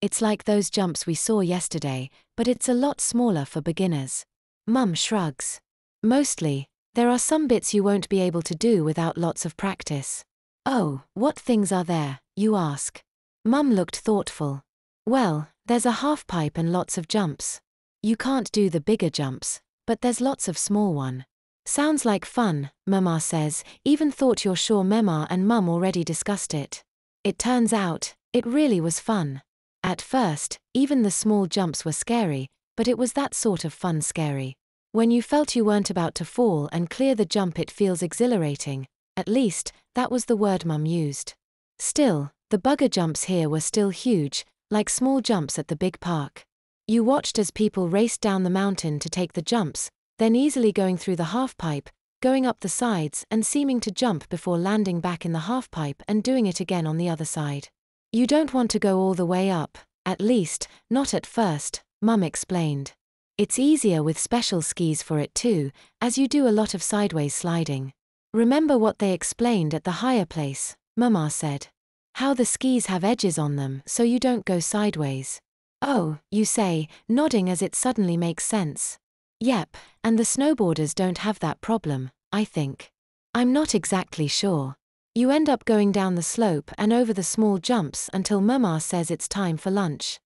It's like those jumps we saw yesterday, but it's a lot smaller for beginners. Mum shrugs. Mostly, there are some bits you won't be able to do without lots of practice. Oh, what things are there, you ask? Mum looked thoughtful. Well, there's a half pipe and lots of jumps. You can't do the bigger jumps, but there's lots of small one. Sounds like fun, Mama says, even thought you're sure Mema and Mum already discussed it. It turns out, it really was fun. At first, even the small jumps were scary, but it was that sort of fun scary. When you felt you weren't about to fall and clear the jump, it feels exhilarating. At least, that was the word Mum used. Still, the bugger jumps here were still huge, like small jumps at the big park. You watched as people raced down the mountain to take the jumps, then easily going through the half-pipe, going up the sides and seeming to jump before landing back in the half-pipe and doing it again on the other side. You don't want to go all the way up, at least, not at first, Mum explained. It's easier with special skis for it too, as you do a lot of sideways sliding. Remember what they explained at the higher place, Mama said. How the skis have edges on them so you don't go sideways. Oh, you say, nodding as it suddenly makes sense. Yep, and the snowboarders don't have that problem, I think. I'm not exactly sure. You end up going down the slope and over the small jumps until Mama says it's time for lunch.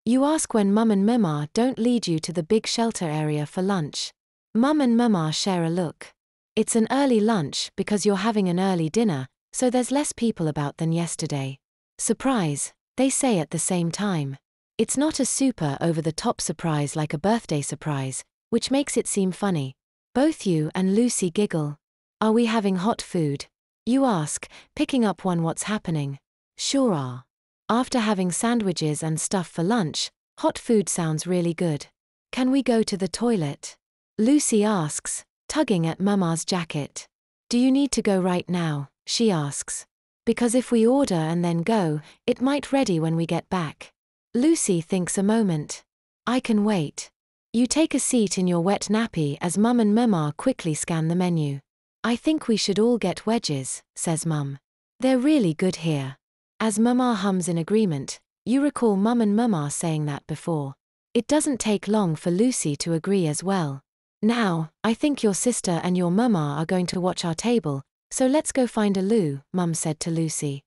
You ask when Mum and Mama don't lead you to the big shelter area for lunch. Mum and Mama share a look. It's an early lunch because you're having an early dinner, so there's less people about than yesterday. Surprise, they say at the same time. It's not a super over-the-top surprise like a birthday surprise, which makes it seem funny. Both you and Lucy giggle. Are we having hot food? You ask, picking up on what's happening. Sure are. After having sandwiches and stuff for lunch, hot food sounds really good. Can we go to the toilet? Lucy asks, tugging at Mama's jacket. Do you need to go right now? She asks. Because if we order and then go, it might ready when we get back. Lucy thinks a moment. I can wait. You take a seat in your wet nappy as Mum and Mama quickly scan the menu. I think we should all get wedges, says Mum. They're really good here. As Mama hums in agreement, you recall Mum and Mama saying that before. It doesn't take long for Lucy to agree as well. Now, I think your sister and your Mama are going to watch our table, so let's go find a loo, Mum said to Lucy.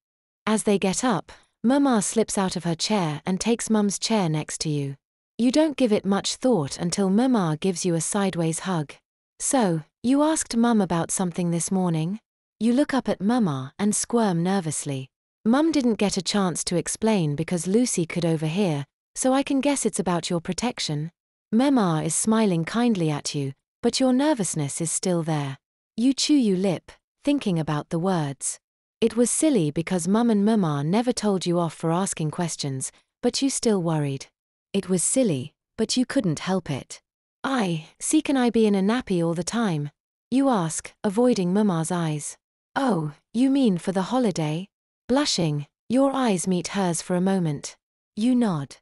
As they get up, Mama slips out of her chair and takes Mum's chair next to you. You don't give it much thought until Mama gives you a sideways hug. So, you asked Mum about something this morning? You look up at Mama and squirm nervously. Mum didn't get a chance to explain because Lucy could overhear, so I can guess it's about your protection. Mama is smiling kindly at you, but your nervousness is still there. You chew your lip, thinking about the words. It was silly because Mum and Mama never told you off for asking questions, but you still worried. It was silly, but you couldn't help it. Can I be in a nappy all the time? You ask, avoiding Mama's eyes. Oh, you mean for the holiday? Blushing, your eyes meet hers for a moment. You nod.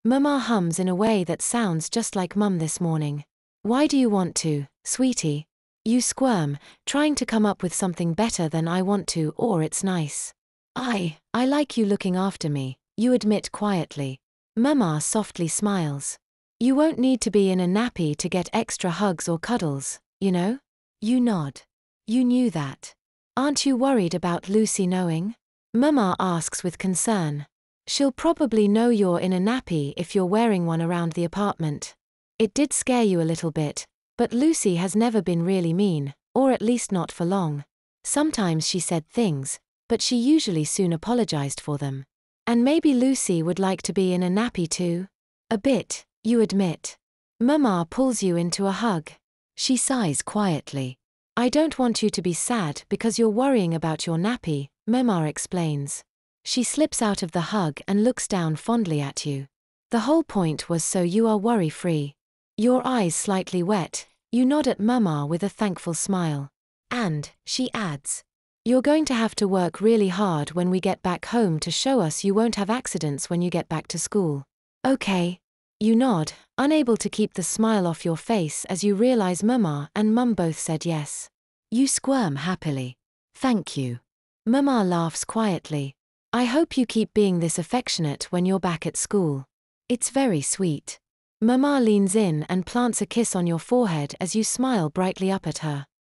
Mama hums in a way that sounds just like Mum this morning. Why do you want to, sweetie? You squirm, trying to come up with something better than I want to or it's nice. I like you looking after me, you admit quietly. Mama softly smiles. You won't need to be in a nappy to get extra hugs or cuddles, you know? You nod. You knew that. Aren't you worried about Lucy knowing? Mama asks with concern. She'll probably know you're in a nappy if you're wearing one around the apartment. It did scare you a little bit, but Lucy has never been really mean, or at least not for long. Sometimes she said things, but she usually soon apologized for them. And maybe Lucy would like to be in a nappy too? A bit, you admit. Mama pulls you into a hug. She sighs quietly. I don't want you to be sad because you're worrying about your nappy, Mama explains. She slips out of the hug and looks down fondly at you. The whole point was so you are worry-free. Your eyes slightly wet, you nod at Mama with a thankful smile. And, she adds, you're going to have to work really hard when we get back home to show us you won't have accidents when you get back to school. Okay. You nod, unable to keep the smile off your face as you realize Mama and Mum both said yes. You squirm happily. Thank you. Mama laughs quietly. I hope you keep being this affectionate when you're back at school. It's very sweet. Mama leans in and plants a kiss on your forehead as you smile brightly up at her.